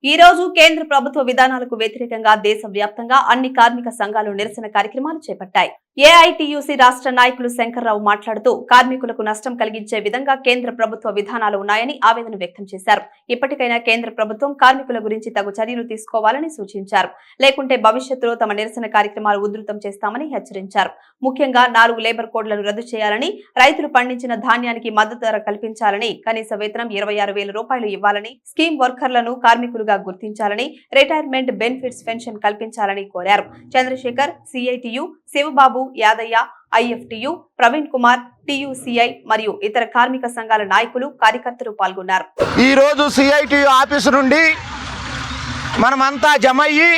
ఈ రోజు కేంద్ర ప్రభుత్వ విధానాలకు వ్యతిరేకంగా దేశవ్యాప్తంగా అన్ని కార్మిక సంఘాలు నిరసన కార్యక్రమాలు చేపట్టాయి. ఏఐటీయూసీ రాష్ట్ర నాయకులు శంకర్రావు మాట్లాడుతూ కార్మికులకు నష్టం కలిగించే విధంగా కేంద్ర ప్రభుత్వ విధానాలు ఉన్నాయని ఆవేదన వ్యక్తం చేశారు. ఇప్పటికైనా కేంద్ర ప్రభుత్వం కార్మికుల గురించి తగు చర్యలు తీసుకోవాలని సూచించారు. లేకుంటే భవిష్యత్తులో తమ నిరసన కార్యక్రమాలు ఉధృతం చేస్తామని హెచ్చరించారు. ముఖ్యంగా 4 లేబర్ కోడ్లను రద్దు చేయాలని, రైతులు పండించిన ధాన్యానికి మద్దతు ధర కల్పించాలని, కనీస వేతనం 26,000 రూపాయలు ఇవ్వాలని, స్కీమ్ వర్కర్లను కార్మికులుగా గుర్తించాలని, రిటైర్మెంట్ బెనిఫిట్స్ పెన్షన్ కల్పించాలని కోరారు. చంద్రశేఖర్, సిఐటియు, శివబాబు, యాదయ్య, ఐఎఫ్టియు, ప్రవీణ్ కుమార్, టియుసిఐ మరియు ఇతర కార్మిక సంఘాల నాయకులు, కార్యకర్తలు పాల్గొన్నారు. ఈ రోజు సిఐటియు ఆఫీసు నుండి మనమంతా జమయ్యి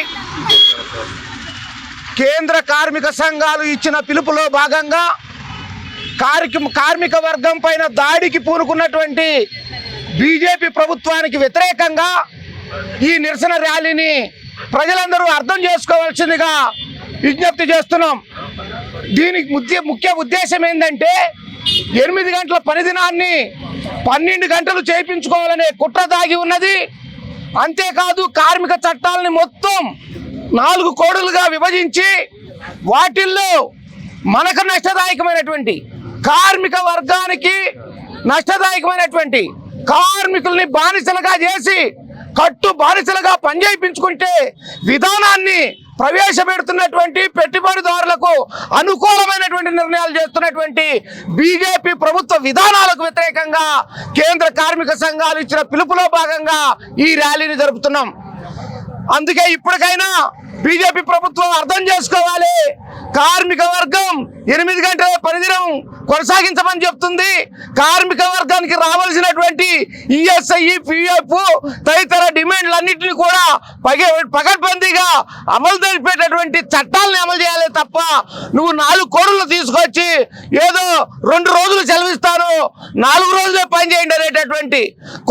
కేంద్ర కార్మిక సంఘాలు ఇచ్చిన పిలుపులో భాగంగా కార్మిక వర్గం పైన దాడికి పూనుకున్నటువంటి బీజేపీ ప్రభుత్వానికి వ్యతిరేకంగా ఈ నిరసన ర్యాలీని ప్రజలందరూ అర్థం చేసుకోవాల్సిందిగా విజ్ఞప్తి చేస్తున్నాం. దీనికి ముఖ్య ఉద్దేశం ఏంటంటే 8 గంటల పని దినాన్ని 12 గంటలు చేయించుకోవాలనే కుట్ర దాగి ఉన్నది. అంతేకాదు కార్మిక చట్టాలని మొత్తం 4 కోడులుగా విభజించి వాటిల్లో మనకు నష్టదాయకమైనటువంటి కార్మిక వర్గానికి నష్టదాయకమైనటువంటి కార్మికుల్ని బానిసలుగా చేసి కట్టు బానిసలుగా పనిచేయించుకుంటే విధానాన్ని ప్రవేశపెడుతున్నటువంటి పెట్టుబడిదారులకు అనుకూలమైనటువంటి నిర్ణయాలు చేస్తున్నటువంటి బీజేపీ ప్రభుత్వ విధానాలకు వ్యతిరేకంగా కేంద్ర కార్మిక సంఘాలు ఇచ్చిన పిలుపులో భాగంగా ఈ ర్యాలీని జరుపుతున్నాం. అందుకే ఇప్పటికైనా బీజేపీ ప్రభుత్వం అర్థం చేసుకోవాలి. కార్మిక వర్గం 8 గంటల పనిదినం కొనసాగించమని చెప్తుంది. కార్మిక వర్గానికి రావాల్సినటువంటి ఈఎస్ఐ, పిఎఫ్ తదితర డిమాండ్లన్నింటినీ కూడా పకడ్బందీగా అమలు జరిపేటటువంటి చట్టాలని అమలు చేయాలి తప్ప నువ్వు 4 కోడులు తీసుకొచ్చి ఏదో 2 రోజులు సెలవిస్తాను 4 రోజులే పనిచేయండి అనేటటువంటి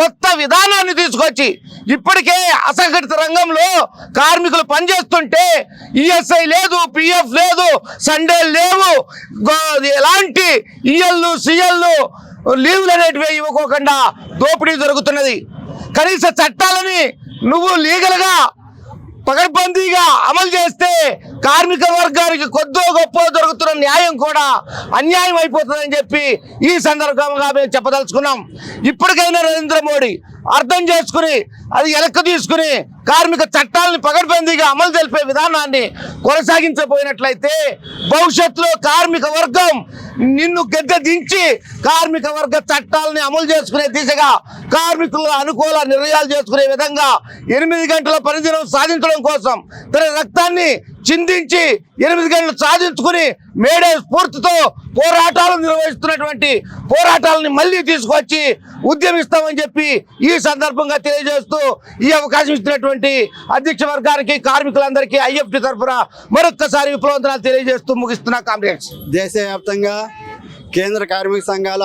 కొత్త విధానాన్ని తీసుకొచ్చి ఇప్పటికే అసంఘటిత రంగంలో కార్మికులు పనిచేస్తుంటే ఈఎస్ఐ లేదు, పిఎఫ్ లేదు, సండే లేవు, ఎలాంటి ఈఎల్లు, సిఎల్లు, లీవ్లు అనేటివి ఇవ్వకోకుండా దోపిడీ జరుగుతున్నది. కనీస చట్టాలని నువ్వు లీగల్గా పకడ్బందీగా అమలు చేస్తే కార్మిక వర్గానికి కొద్దో గొప్ప దొరుకుతున్న న్యాయం కూడా అన్యాయం అయిపోతుందని చెప్పి ఈ సందర్భంగా మేము చెప్పదలుచుకున్నాం. ఇప్పటికైనా నరేంద్ర మోడీ అర్థం చేసుకుని అది వెనక్కి తీసుకుని కార్మిక చట్టాలను పకడ్బందీగా అమలు తెలిపే విధానాన్ని కొనసాగించబోయినట్లయితే భవిష్యత్తులో కార్మిక వర్గం నిన్ను గద్దె దించి కార్మిక వర్గ చట్టాలని అమలు చేసుకునే దిశగా కార్మికుల అనుకూల నిర్ణయాలు చేసుకునే విధంగా 8 గంటల పనిదినం సాధించడం కోసం తన రక్తాన్ని చిందించి 8 గంటలు సాధించుకుని మేడే స్ఫూర్తితో పోరాటాలు నిర్వహిస్తున్నటువంటి పోరాటాలని మళ్ళీ తీసుకొచ్చి ఉద్యమిస్తామని చెప్పి ఈ సందర్భంగా తెలియజేస్తూ ఈ అవకాశం ఇచ్చినటువంటి అధ్యక్ష వర్గానికి, కార్మికులందరికీ ఐఎఫ్టి తరఫున మరొక్కసారి విప్లవంతనాలు తెలియజేస్తూ ముగిస్తున్నా. కామ్రేడ్స్, దేశవ్యాప్తంగా కేంద్ర కార్మిక సంఘాల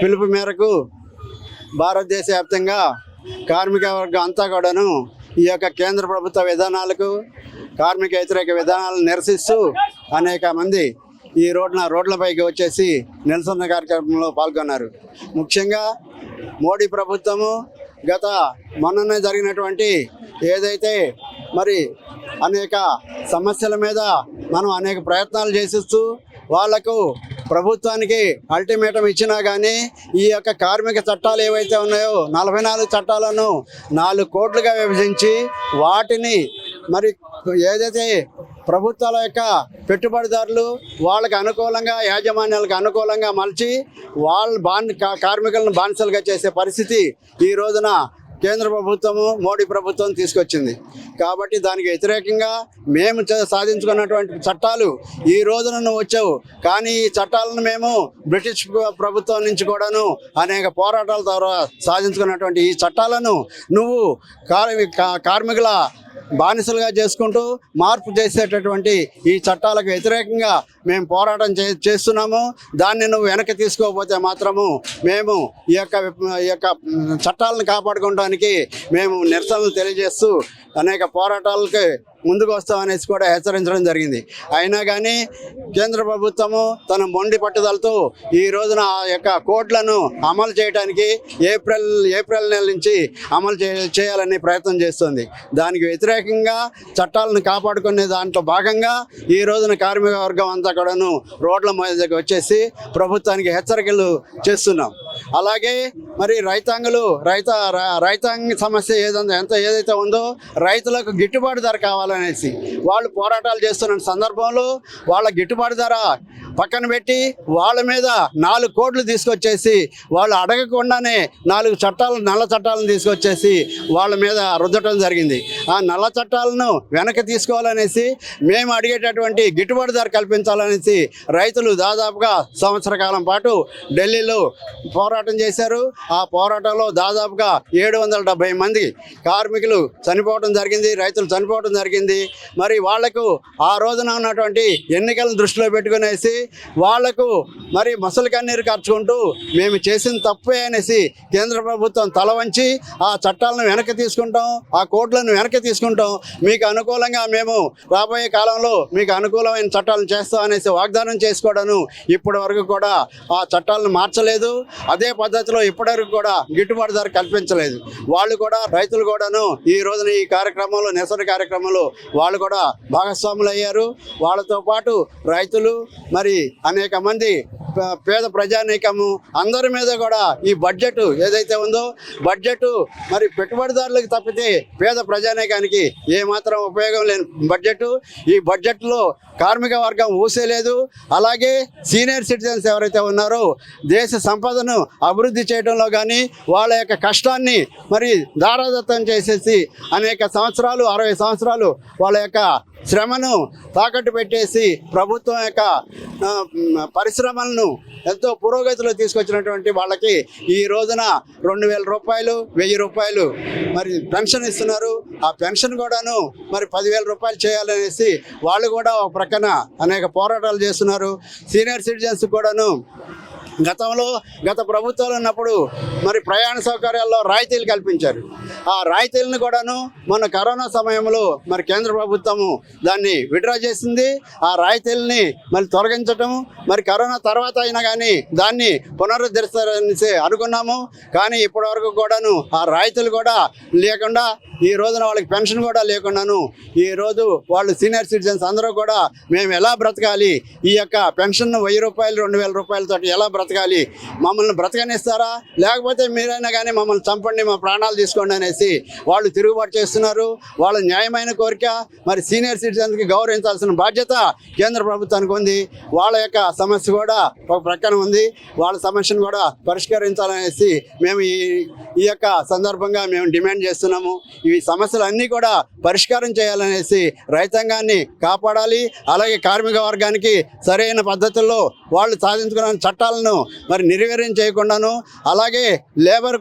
పిలుపు మేరకు భారతదేశ వ్యాప్తంగా కార్మిక వర్గం అంతా కూడాను ఈ యొక్క కేంద్ర ప్రభుత్వ విధానాలకు, కార్మిక వ్యతిరేక విధానాలను నిరసిస్తూ అనేక మంది ఈ రోడ్లపైకి వచ్చేసి నిరసన కార్యక్రమంలో పాల్గొన్నారు. ముఖ్యంగా మోడీ ప్రభుత్వము మొన్ననే జరిగినటువంటి ఏదైతే మరి అనేక సమస్యల మీద మనం అనేక ప్రయత్నాలు చేసిస్తూ వాళ్లకు ప్రభుత్వానికి అల్టిమేటం ఇచ్చినా కానీ ఈ యొక్క కార్మిక చట్టాలు ఏవైతే ఉన్నాయో 44 చట్టాలను 4 కోట్లుగా విభజించి వాటిని మరి ఏదైతే ప్రభుత్వాల యొక్క పెట్టుబడిదారులు వాళ్ళకి అనుకూలంగా, యాజమాన్యాలకు అనుకూలంగా మలిచి కార్మికులను బానిసలుగా చేసే పరిస్థితి ఈ రోజున కేంద్ర ప్రభుత్వము, మోడీ ప్రభుత్వం తీసుకొచ్చింది. కాబట్టి దానికి వ్యతిరేకంగా మేము సాధించుకున్నటువంటి చట్టాలు ఈ రోజున నువ్వు వచ్చావు, కానీ ఈ చట్టాలను మేము బ్రిటిష్ ప్రభుత్వం నుంచి కూడాను అనేక పోరాటాల ద్వారా సాధించుకున్నటువంటి ఈ చట్టాలను నువ్వు కార్మికుల బానిసలుగా చేసుకుంటూ మార్పు చేసేటటువంటి ఈ చట్టాలకు వ్యతిరేకంగా మేము పోరాటం చేస్తున్నాము. దాన్ని నువ్వు వెనక్కి తీసుకోకపోతే మాత్రము మేము ఈ యొక్క చట్టాలను కాపాడుకోవడానికి మేము నిరసనలు తెలియజేస్తూ అనేక పోరాటాలకి ముందుకు వస్తామనేసి కూడా హెచ్చరించడం జరిగింది. అయినా కానీ కేంద్ర ప్రభుత్వము తన మొండి పట్టుదలతో ఈ రోజున ఆ యొక్క కోడ్లను అమలు చేయడానికి ఏప్రిల్ నెల నుంచి అమలు చేయాలనే ప్రయత్నం చేస్తుంది. దానికి వ్యతిరేకంగా చట్టాలను కాపాడుకునే దాంట్లో భాగంగా ఈ రోజున కార్మిక వర్గం అంతా కూడాను రోడ్ల మీదకి వచ్చేసి ప్రభుత్వానికి హెచ్చరికలు చేస్తున్నాం. అలాగే మరి రైతాంగ సమస్య ఏదైతే ఉందో రైతులకు గిట్టుబాటు ధర కావాలనేసి వాళ్ళు పోరాటాలు చేస్తున్న సందర్భంలో వాళ్ళ గిట్టుబాటు ధర పక్కన పెట్టి వాళ్ళ మీద 4 కోట్లు తీసుకొచ్చేసి వాళ్ళు అడగకుండానే 4 నల్ల చట్టాలను తీసుకొచ్చేసి వాళ్ళ మీద రుద్దటం జరిగింది. ఆ నల్ల చట్టాలను వెనక్కి తీసుకోవాలనేసి మేము అడిగేటటువంటి గిట్టుబాటు ధర కల్పించాలనేసి రైతులు దాదాపుగా సంవత్సర కాలం పాటు ఢిల్లీలో పోరాటం చేశారు. ఆ పోరాటంలో దాదాపుగా 770 మంది కార్మికులు చనిపోవడం జరిగింది, రైతులు చనిపోవడం జరిగింది. మరి వాళ్లకు ఆ రోజున ఉన్నటువంటి ఎన్నికలను దృష్టిలో పెట్టుకునేసి వాళ్లకు మరి మసలు కన్నీరు ఖర్చుకుంటూ మేము చేసిన తప్పే అనేసి కేంద్ర ప్రభుత్వం తల వంచి ఆ చట్టాలను వెనక్కి తీసుకుంటాం, ఆ కోడ్లను వెనక్కి తీసుకుంటాం, మీకు అనుకూలంగా మేము రాబోయే కాలంలో మీకు అనుకూలమైన చట్టాలను చేస్తాం అనేసి వాగ్దానం చేసుకోవడను ఇప్పటి వరకు కూడా ఆ చట్టాలను మార్చలేదు. అదే పద్ధతిలో ఇప్పటివరకు కూడా గిట్టుబాటు ధర కల్పించలేదు. వాళ్ళు కూడా రైతులు కూడాను ఈ రోజున ఈ కార్యక్రమంలో నిరసన కార్యక్రమంలో వాళ్ళు కూడా భాగస్వాములు అయ్యారు. వాళ్ళతో పాటు రైతులు మరి అనేక మంది పేద ప్రజానీకము అందరి మీద కూడా ఈ బడ్జెట్ ఏదైతే ఉందో బడ్జెట్ మరి పెట్టుబడిదారులకు తప్పితే పేద ప్రజానీకానికి ఏమాత్రం ఉపయోగం లేని బడ్జెట్. ఈ బడ్జెట్లో కార్మిక వర్గం ఊసేలేదు. అలాగే సీనియర్ సిటిజన్స్ ఎవరైతే ఉన్నారో దేశ సంపదను అభివృద్ధి చేయడంలో కానీ వాళ్ళ యొక్క కష్టాన్ని మరి దారాదత్తం చేసేసి అనేక సంవత్సరాలు 60 సంవత్సరాలు వాళ్ళ యొక్క శ్రమను తాకట్టు పెట్టేసి ప్రభుత్వం యొక్క పరిశ్రమలను ఎంతో పురోగతిలో తీసుకొచ్చినటువంటి వాళ్ళకి ఈ రోజున 2000 రూపాయలు 1000 రూపాయలు మరి పెన్షన్ ఇస్తున్నారు. ఆ పెన్షన్ కూడాను మరి 10,000 రూపాయలు చేయాలనేసి వాళ్ళు కూడా ఒక ప్రక్కన అనేక పోరాటాలు చేస్తున్నారు. సీనియర్ సిటిజన్స్ కూడాను గత ప్రభుత్వాలు ఉన్నప్పుడు మరి ప్రయాణ సౌకర్యాల్లో రాయితీలు కల్పించారు. ఆ రాయితీలను కూడాను మన కరోనా సమయంలో మరి కేంద్ర ప్రభుత్వము దాన్ని విడ్రా చేసింది. ఆ రాయితీలని మరి తొలగించటం మరి కరోనా తర్వాత అయినా కానీ దాన్ని పునరుద్ధరిస్తారనేసి అనుకున్నాము. కానీ ఇప్పటివరకు కూడాను ఆ రాయితీలు కూడా లేకుండా ఈ రోజున వాళ్ళకి పెన్షన్ కూడా లేకుండాను ఈ రోజు వాళ్ళు సీనియర్ సిటిజన్స్ అందరూ కూడా మేము ఎలా బ్రతకాలి, ఈ యొక్క పెన్షన్ 1000 రూపాయలు 2000 రూపాయలతో ఎలా బ్రతకాలి, మమ్మల్ని బ్రతకనిస్తారా లేకపోతే మీరైనా కానీ మమ్మల్ని చంపండి, మా ప్రాణాలు తీసుకోండి అనేసి వాళ్ళు తిరుగుబాటు చేస్తున్నారు. వాళ్ళ న్యాయమైన కోరిక మరి సీనియర్ సిటిజన్స్కి గౌరవించాల్సిన బాధ్యత కేంద్ర ప్రభుత్వానికి ఉంది. వాళ్ళ యొక్క సమస్య కూడా ఒక ప్రక్కన ఉంది. వాళ్ళ సమస్యను కూడా పరిష్కరించాలనేసి మేము ఈ యొక్క సందర్భంగా మేము డిమాండ్ చేస్తున్నాము. ఈ సమస్యలన్నీ కూడా పరిష్కారం చేయాలనేసి రైతాంగాన్ని కాపాడాలి. అలాగే కార్మిక వర్గానికి సరైన పద్ధతుల్లో వాళ్ళు సాధించుకున్న చట్టాలను మరి నిర్వీర్యం చేయకుండాను అలాగే లేబర్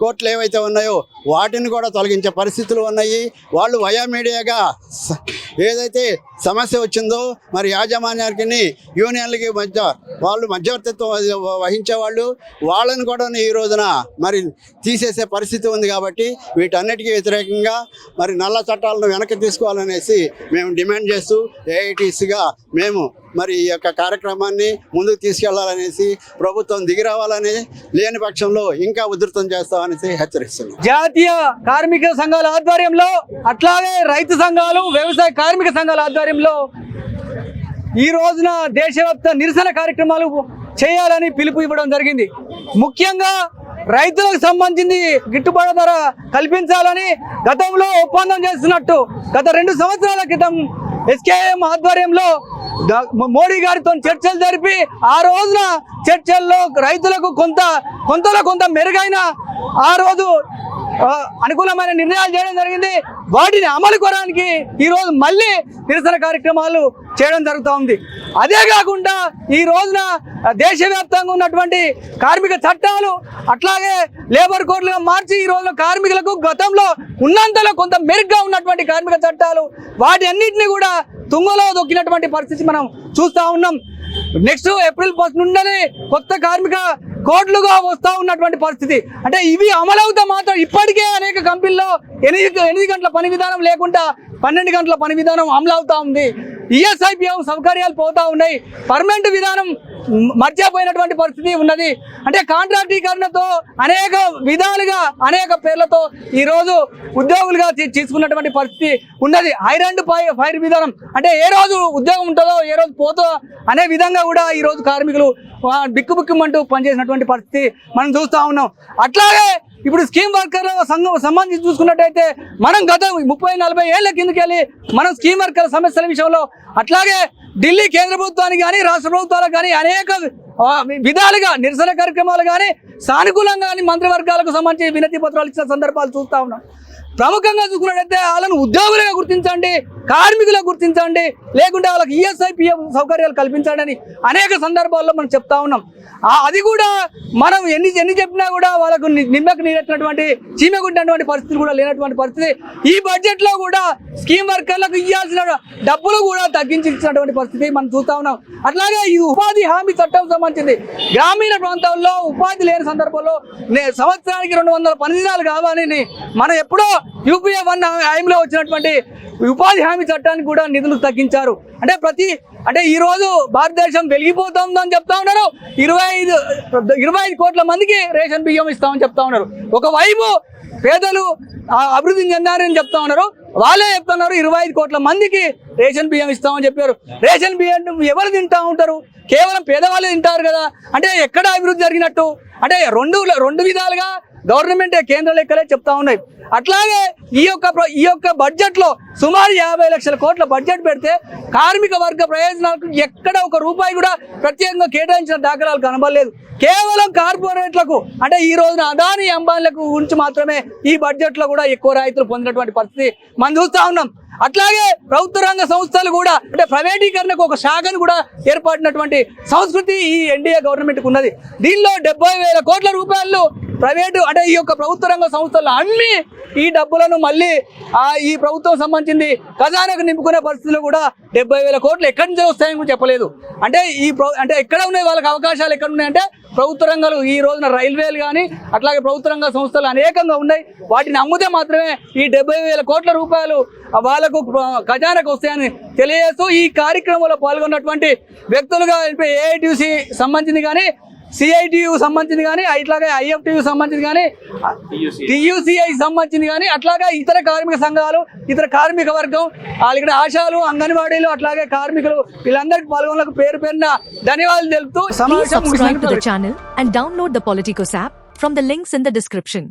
కోర్టులు ఏవైతే ఉన్నాయో వాటిని కూడా తొలగించే పరిస్థితులు ఉన్నాయి. వాళ్ళు వయా మీడియాగా ఏదైతే సమస్య వచ్చిందో మరి యాజమాన్యానికి యూనియన్లకి మధ్య వాళ్ళు మధ్యవర్తిత్వం వహించేవాళ్ళు వాళ్ళని కూడా ఈ రోజున మరి తీసేసే పరిస్థితి ఉంది. కాబట్టి వీటన్నిటికీ వ్యతిరేకంగా మరి నల్ల చట్టాలను వెనక్కి తీసుకోవాలనేసి మేము డిమాండ్ చేస్తూ ఏఐటీసీగా మేము మరి ఈ యొక్క కార్యక్రమాన్ని ముందుకు తీసుకెళ్లాలనేసి ప్రభుత్వం దిగిరావాలని, లేని పక్షంలో ఇంకా ఉధృతం చేస్తామనేసి హెచ్చరిస్తున్నాం. జాతీయ కార్మిక సంఘాల ఆధ్వర్యంలో అట్లాగే రైతు సంఘాలు వ్యవసాయ కార్మిక సంఘాల ఆధ్వర్యంలో ఈ రోజున దేశవ్యాప్త నిరసన కార్యక్రమాలు చేయాలని పిలుపు ఇవ్వడం జరిగింది. ముఖ్యంగా రైతులకు సంబంధించి గిట్టుబాటు ధర కల్పించాలని గతంలో ఒప్పందం చేస్తున్నట్టు గత 2 సంవత్సరాల క్రితం ఎస్కేఎం ఆధ్వర్యంలో మోడీ గారితో చర్చలు జరిపి ఆ రోజున చర్చల్లో రైతులకు కొంత మెరుగైన ఆ రోజు అనుకూలమైన నిర్ణయాలు చేయడం జరిగింది. వాటిని అమలు కోరడానికి ఈరోజు మళ్ళీ నిరసన కార్యక్రమాలు చేయడం జరుగుతూ ఉంది. అదే కాకుండా ఈ రోజున దేశవ్యాప్తంగా ఉన్నటువంటి కార్మిక చట్టాలు అట్లాగే లేబర్ కోడ్లుగా మార్చి ఈ రోజున కార్మికులకు గతంలో ఉన్నంతలో కొంత మెరుగ్గా ఉన్నటువంటి కార్మిక చట్టాలు వాటి అన్నింటినీ కూడా తుంగలో దొక్కినటువంటి పరిస్థితి మనం చూస్తూ ఉన్నాం. నెక్స్ట్ ఏప్రిల్ 1 నుండి కొత్త కార్మిక కోట్లుగా వస్తూ ఉన్నటువంటి పరిస్థితి. అంటే ఇవి అమలవుతా మాత్రం ఇప్పటికే అనేక కంపెనీల్లో 8 గంటల పని విధానం లేకుండా 12 గంటల పని విధానం అమలు అవుతా ఉంది. ఈఎస్ఐపిఎఫ్ సౌకర్యాలు పోతా ఉన్నాయి. పర్మనెంట్ విధానం మర్చిపోయినటువంటి పరిస్థితి ఉన్నది. అంటే కాంట్రాక్టీకరణతో అనేక విధాలుగా అనేక పేర్లతో ఈరోజు ఉద్యోగులుగా తీసుకున్నటువంటి పరిస్థితి ఉన్నది. హైర్ అండ్ ఫైర్ విధానం అంటే ఏ రోజు ఉద్యోగం ఉంటుందో ఏ రోజు పోతో అనే విధంగా కూడా ఈరోజు కార్మికులు బిక్కుబిక్కుమంటూ పనిచేసినటువంటి పరిస్థితి మనం చూస్తూ ఉన్నాం. అట్లాగే ఇప్పుడు స్కీమ్ వర్కర్ సంబంధించి చూసుకున్నట్టయితే మనం గత 30-40 ఏళ్ల కిందకి వెళ్ళి మనం స్కీమ్ వర్కర్ సమస్యల విషయంలో అట్లాగే ఢిల్లీ కేంద్ర ప్రభుత్వానికి కానీ రాష్ట్ర ప్రభుత్వాలకు కానీ అనేక విధాలుగా నిరసన కార్యక్రమాలు కానీ సానుకూలంగా కానీ మంత్రివర్గాలకు సంబంధించి వినతి పత్రాలు ఇచ్చిన సందర్భాలు చూస్తూ ఉన్నాం. ప్రముఖంగా చూసుకున్నట్టయితే వాళ్ళను ఉద్యోగులుగా గుర్తించండి, కార్మికులుగా గుర్తించండి, లేకుంటే వాళ్ళకి ఈఎస్ఐపిఎఫ్ సౌకర్యాలు కల్పించండి అని అనేక సందర్భాల్లో మనం చెప్తా ఉన్నాం. అది కూడా మనం ఎన్ని చెప్పినా కూడా వాళ్ళకు నిమ్మకు నీరెత్తినటువంటి చీమగుంటినటువంటి పరిస్థితులు కూడా లేనటువంటి పరిస్థితి. ఈ బడ్జెట్లో కూడా స్కీమ్ వర్కర్లకు ఇవ్వాల్సిన డబ్బులు కూడా తగ్గించి ఇచ్చినటువంటి పరిస్థితి మనం చూస్తూ ఉన్నాం. అట్లాగే ఈ ఉపాధి హామీ చట్టం సంబంధించింది గ్రామీణ ప్రాంతాల్లో ఉపాధి లేని సందర్భంలో సంవత్సరానికి 200 పని దినాలు కావాలని మనం ఎప్పుడో యూపీఏ 1 హామీలో వచ్చినటువంటి ఉపాధి హామీ చట్టానికి కూడా నిధులు తగ్గించారు. అంటే ఈ రోజు భారతదేశం వెలిగిపోతుందని చెప్తా ఉన్నారు. 25 కోట్ల మందికి రేషన్ బియ్యం ఇస్తామని చెప్తా ఉన్నారు. ఒకవైపు పేదలు అభివృద్ధి చెందారని చెప్తా ఉన్నారు, వాళ్ళే చెప్తున్నారు 25 కోట్ల మందికి రేషన్ బియ్యం ఇస్తామని చెప్పారు. రేషన్ బియ్యం ఎవరు తింటా ఉంటారు? కేవలం పేదవాళ్ళే తింటారు కదా. అంటే ఎక్కడ అభివృద్ధి జరిగినట్టు? అంటే రెండు విధాలుగా గవర్నమెంట్ కేంద్ర లెక్కలే చెప్తా ఉన్నాయి. అట్లాగే ఈ యొక్క బడ్జెట్లో సుమారు 50 లక్షల కోట్ల బడ్జెట్ పెడితే కార్మిక వర్గ ప్రయోజనాలకు ఎక్కడ ఒక రూపాయి కూడా ప్రత్యేకంగా కేటాయించిన దాఖలాలు కనబడలేదు. కేవలం కార్పొరేట్లకు అంటే ఈ రోజున అదానీ అంబానీలకు గురించి మాత్రమే ఈ బడ్జెట్లో కూడా ఎక్కువ రాయితీలు పొందినటువంటి పరిస్థితి మనం చూస్తూ ఉన్నాం. అట్లాగే ప్రభుత్వ రంగ సంస్థలు కూడా అంటే ప్రైవేటీకరణకు ఒక శాఖను కూడా ఏర్పడినటువంటి సంస్కృతి ఈ ఎన్డీఏ గవర్నమెంట్కి ఉన్నది. దీనిలో 70,000 కోట్ల రూపాయలు ప్రైవేటు అంటే ఈ యొక్క ప్రభుత్వ రంగ సంస్థలు అమ్మి ఈ డబ్బులను మళ్ళీ ఈ ప్రభుత్వం సంబంధించింది ఖజానాకు నింపుకునే పరిస్థితుల్లో కూడా 70,000 కోట్లు ఎక్కడి నుంచి వస్తాయని కూడా చెప్పలేదు. అంటే అంటే ఎక్కడ ఉన్నాయి వాళ్ళకి అవకాశాలు ఎక్కడ ఉన్నాయంటే ప్రభుత్వ రంగాలు ఈ రోజున రైల్వేలు కానీ అట్లాగే ప్రభుత్వ రంగ సంస్థలు అనేకంగా ఉన్నాయి. వాటిని అమ్మితే మాత్రమే ఈ 70,000 కోట్ల రూపాయలు వాళ్ళకు ఖజానాకు వస్తాయని తెలియజేస్తూ ఈ కార్యక్రమంలో పాల్గొన్నటువంటి వ్యక్తులుగా ఏఐటీయూసీ సంబంధించింది కానీ సిఐటియు సంబంధించింది కానీ అట్లాగే ఐఎఫ్టియు సంబంధించింది కానీ టియుసిఐ సంబంధించింది కానీ అట్లాగే ఇతర కార్మిక సంఘాలు ఇతర కార్మిక వర్గం ఇక్కడ ఆశాలు అంగన్వాడీలు అట్లాగే కార్మికులు వీళ్ళందరికీ పాల్గొనలకు పేరు పేరున ధన్యవాదాలు తెలుపుతూ Please subscribe to the channel and download the Politicos app from the links in the description.